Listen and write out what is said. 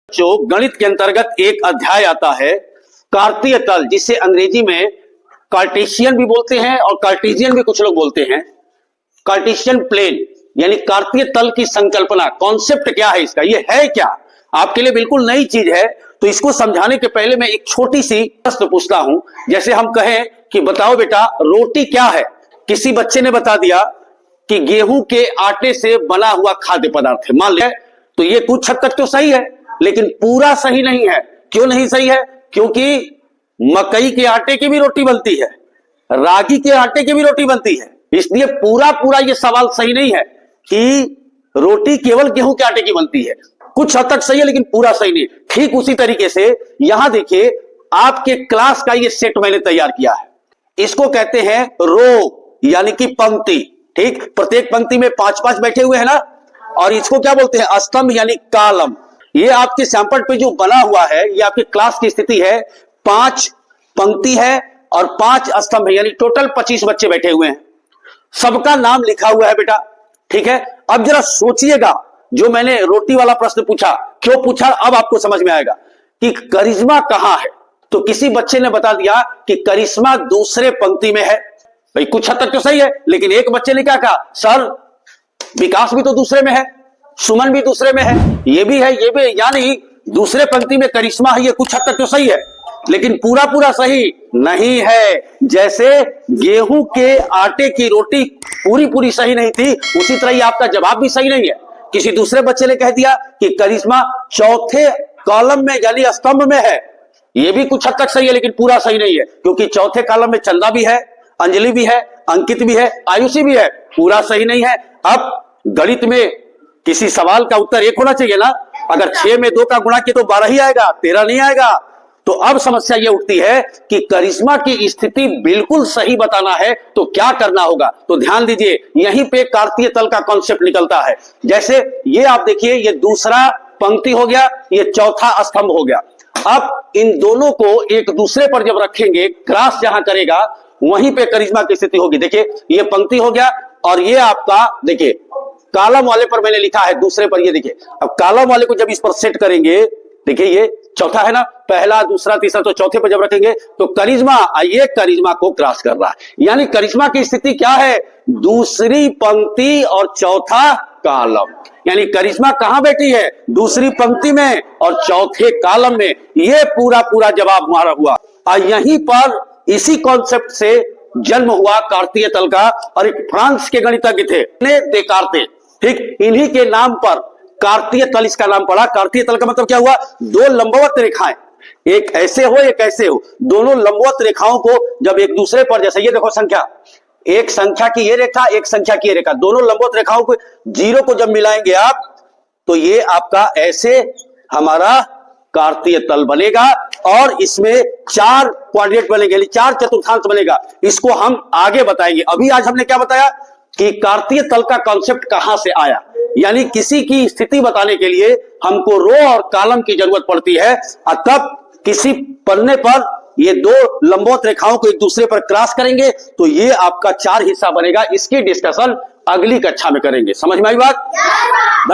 जो गणित के अंतर्गत एक अध्याय आता है कार्तीय तल, जिसे अंग्रेजी में कार्टेशियन भी बोलते हैं और कार्टेशियन भी कुछ लोग बोलते हैं। कार्टेशियन प्लेन यानी कार्तीय तल की संकल्पना, कॉन्सेप्ट क्या है इसका, ये है क्या, आपके लिए बिल्कुल नई चीज है। तो इसको समझाने के पहले मैं एक छोटी सी प्रश्न पूछता हूं। जैसे हम कहें कि बताओ बेटा रोटी क्या है, किसी बच्चे ने बता दिया कि गेहूं के आटे से बना हुआ खाद्य पदार्थ है, मान ले, तो ये कुछ हद तक तो सही है, लेकिन पूरा सही नहीं है। क्यों नहीं सही है? क्योंकि मकई के आटे की भी रोटी बनती है, रागी के आटे की भी रोटी बनती है, इसलिए पूरा पूरा ये सवाल सही नहीं है कि रोटी केवल गेहूं के आटे की बनती है। कुछ हद तक सही है लेकिन पूरा सही नहीं। ठीक उसी तरीके से यहां देखिए, आपके क्लास का ये सेट मैंने तैयार किया है, इसको कहते हैं रो यानी कि पंक्ति। ठीक, प्रत्येक पंक्ति में 5-5 बैठे हुए हैं ना, और इसको क्या बोलते हैं, स्तंभ यानी कॉलम। ये आपके सैंपल पे जो बना हुआ है, ये आपके क्लास की स्थिति है। 5 पंक्ति है और 5 स्तंभ है, यानी टोटल 25 बच्चे बैठे हुए हैं, सबका नाम लिखा हुआ है बेटा। ठीक है, अब जरा सोचिएगा, जो मैंने रोटी वाला प्रश्न पूछा, क्यों पूछा, अब आपको समझ में आएगा कि करिश्मा कहां है। तो किसी बच्चे ने बता दिया कि करिश्मा दूसरे पंक्ति में है। भाई कुछ हद तक तो सही है, लेकिन एक बच्चे ने क्या कहा, सर विकास भी तो दूसरे में है, सुमन भी दूसरे में है, ये भी है, ये भी, यानी दूसरे पंक्ति में करिश्मा है। ये कुछ हद तक तो सही है, लेकिन पूरा पूरा सही नहीं है। जैसे गेहूं के आटे की रोटी पूरी पूरी सही नहीं थी, उसी तरह ही आपका जवाब भी सही नहीं है। किसी दूसरे बच्चे ने कह दिया कि करिश्मा चौथे कॉलम में यानी स्तंभ में है, यह भी कुछ हद तक सही है, लेकिन पूरा सही नहीं है, क्योंकि चौथे कॉलम में चंदा भी है, अंजलि भी है, अंकित भी है, आयुषी भी है, पूरा सही नहीं है। अब गणित में किसी सवाल का उत्तर 1 होना चाहिए ना, अगर 6 में 2 का गुणा किया तो 12 ही आएगा, 13 नहीं आएगा। तो अब समस्या यह उठती है कि करिश्मा की स्थिति बिल्कुल सही बताना है तो क्या करना होगा। तो ध्यान दीजिए, यहीं पे कार्तीय तल का कॉन्सेप्ट निकलता है। जैसे ये आप देखिए, ये दूसरा पंक्ति हो गया, ये चौथा स्तंभ हो गया। अब इन दोनों को एक दूसरे पर जब रखेंगे, क्रॉस जहां करेगा वहीं पे करिश्मा की स्थिति होगी। देखिए ये पंक्ति हो गया, और ये आपका देखिए कॉलम वाले पर मैंने लिखा है दूसरे पर, ये देखिए। अब कॉलम वाले को जब इस पर सेट करेंगे, देखिए ये चौथा है ना, पहला दूसरा तीसरा, तो चौथे पर जब रखेंगे तो करिश्मा, ये करिश्मा को क्रॉस कर रहा है, यानी करिश्मा की स्थिति क्या है, दूसरी पंक्ति और चौथा कॉलम। यानी करिश्मा कहां बैठी है, दूसरी पंक्ति में और चौथे कॉलम में। ये पूरा पूरा जवाब हमारा हुआ। और यहीं पर इसी कॉन्सेप्ट से जन्म हुआ कार्तीय तल का। और एक फ्रांस के गणितज्ञ थे देकार्ते, ठीक, इन्हीं के नाम पर कार्तीय तल इसका नाम पड़ा। कार्तीय तल का मतलब क्या हुआ, 2 लंबवत रेखाएं, एक ऐसे हो एक ऐसे हो, दोनों लंबवत रेखाओं को जब एक दूसरे पर, जैसे ये देखो संख्या, एक संख्या की ये रेखा, एक संख्या की ये रेखा, दोनों लंबवत रेखाओं को, जीरो को जब मिलाएंगे आप, तो ये आपका ऐसे हमारा कार्तीय तल बनेगा। और इसमें 4 क्वाड्रेंट बनेंगे, 4 चतुर्थांश बनेगा। इसको हम आगे बताएंगे। अभी आज हमने क्या बताया कि कार्तीय तल का कॉन्सेप्ट कहां से आया, यानी किसी की स्थिति बताने के लिए हमको रो और कॉलम की जरूरत पड़ती है। और तब किसी पन्ने पर ये 2 लंबवत रेखाओं को एक दूसरे पर क्रॉस करेंगे तो ये आपका 4 हिस्सा बनेगा। इसकी डिस्कशन अगली कक्षा में करेंगे। समझ में आई बात?